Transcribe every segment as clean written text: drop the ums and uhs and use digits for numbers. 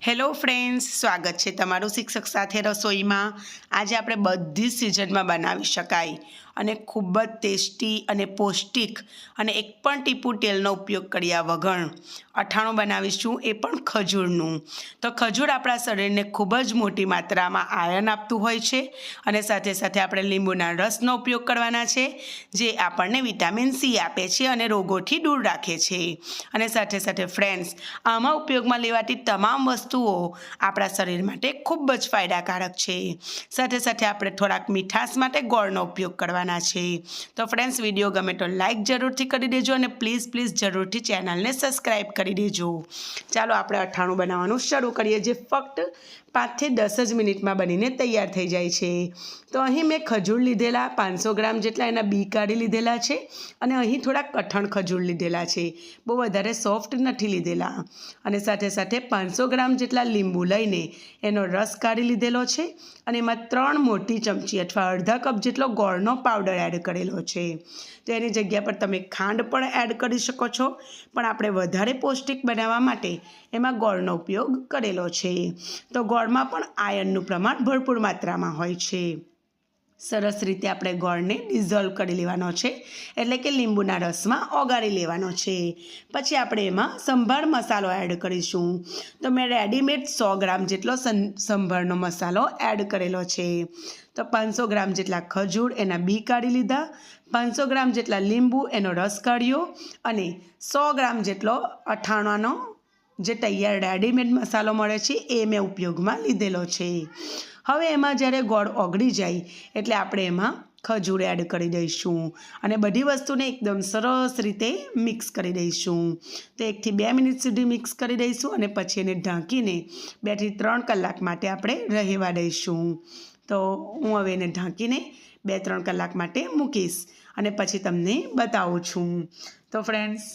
Hello friends, સ્વાગત છે તમારું શિક્ષક સાથે રસોઈમાં। આજે આપણે બધી જ સિઝનમાં બનાવી શકાય અને ખૂબ જ ટેસ્ટી અને પૌષ્ટિક અને એક પણ ટીપું તેલનો ઉપયોગ કર્યા વગર અઠાણું બનાવીશું, એ પણ ખજૂરનું। તો ખજૂર આપણા શરીરને ખૂબ જ મોટી માત્રામાં આયર્ન આપતું હોય છે અને સાથે સાથે આપણે લીંબુના રસનો ઉપયોગ કરવાના છે, જે આપણને વિટામિન સી આપે છે અને રોગોથી દૂર રાખે છે। અને સાથે સાથે ફ્રેન્ડ્સ, આમાં ઉપયોગમાં લેવાતી તમામ વસ્તુઓ આપણા શરીર માટે ખૂબ જ ફાયદાકારક છે। સાથે સાથે આપણે થોડાક મીઠાશ માટે ગોળનો ઉપયોગ કરવાના છે। તો ફ્રેન્ડ્સ, વિડીયો ગમે તો લાઈક જરૂરથી કરી દેજો અને પ્લીઝ જરૂરથી ચેનલને સબસ્ક્રાઈબ કરી દેજો। ચાલો આપણે અઠાણું બનાવવાનું શરૂ કરીએ, જે ફક્ત 5 થી 10 જ મિનિટમાં બનીને તૈયાર થઈ જાય છે। તો અહીં મેં ખજૂર લીધેલા 500 ગ્રામ જેટલા, એના બી કાઢી લીધેલા છે અને અહીં થોડા કઠણ ખજૂર લીધેલા છે, બહુ વધારે સોફ્ટ નથી લીધેલા। અને સાથે સાથે 500 ગ્રામ જેટલા લીંબુ લઈને એનો રસ કાઢી લીધેલો છે અને એમાં 3 મોટી ચમચી અથવા અડધા કપ જેટલો ગોળનો પાવડર એડ કરેલો છે। તો એની જગ્યા પર તમે ખાંડ પણ એડ કરી શકો છો, પણ આપણે વધારે પૌષ્ટિક બનાવવા માટે એમાં ગોળનો ઉપયોગ કરેલો છે। તો ગોળમાં પણ આયર્નનું પ્રમાણ ભરપૂર માત્રામાં હોય છે। સરસ રીતે આપણે ગોળને ડિઝોલ્વ કરી લેવાનો છે, એટલે કે લીંબુના રસમાં ઓગાળી લેવાનો છે। પછી આપણે એમાં સંભાર મસાલો એડ કરીશું। તો મેં રેડીમેડ 100 ગ્રામ જેટલો સંભારનો મસાલો એડ કરેલો છે। તો 500 ગ્રામ જેટલા ખજૂર, એના બી કાઢી લીધા, 500 ગ્રામ જેટલા લીંબુ, એનો રસ કાઢ્યો અને 100 ગ્રામ જેટલો અથાણાનો જે તૈયાર રેડીમેડ મસાલો મળે છે એ મેં ઉપયોગમાં લીધેલો છે। હવે એમાં જ્યારે ગોળ ઓગળી જાય એટલે આપણે એમાં ખજૂર એડ કરી દઈશું અને બધી વસ્તુને એકદમ સરસ રીતે મિક્સ કરી દઈશું। તો 1 થી 2 મિનિટ સુધી મિક્સ કરી દઈશું અને પછી એને ઢાંકીને 2 થી 3 કલાક માટે આપણે રહેવા દઈશું। તો હું હવે એને ઢાંકીને 2-3 કલાક માટે મૂકીશ અને પછી તમને બતાવું છું। તો ફ્રેન્ડ્સ,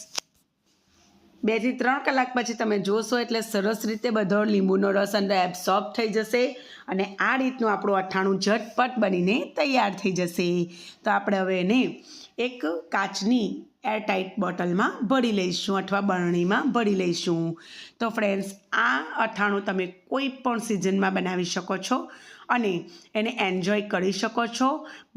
2 થી 3 કલાક પછી તમે જોશો એટલે સરસ રીતે બધો લીંબુનો રસ અંદર એબ્સોર્બ થઈ જશે અને આ રીતનું આપણું અઠાણું ઝટપટ બનીને તૈયાર થઈ જશે। તો આપણે હવે એને એક કાચની એરટાઇટ બોટલમાં ભરી લઈશું અથવા બરણીમાં ભરી લઈશું। તો ફ્રેન્ડ્સ, આ અઠાણું તમે કોઈ પણ સિઝનમાં બનાવી શકો છો અને એને એન્જોય કરી શકો છો।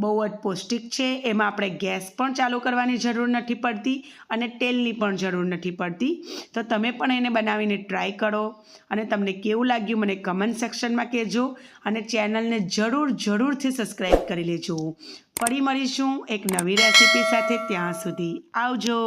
બહુ જ પૌષ્ટિક છે, એમાં આપણે ગેસ પણ ચાલુ કરવાની જરૂર નથી પડતી અને તેલની પણ જરૂર નથી પડતી। તો તમે પણ એને બનાવીને ટ્રાય કરો અને તમને કેવું લાગ્યું મને કમેન્ટ સેક્શનમાં કહેજો અને ચેનલને જરૂરથી સબસ્ક્રાઈબ કરી લેજો। ફરી મળીશું એક નવી રેસીપી સાથે, ત્યાં સુધી આવજો।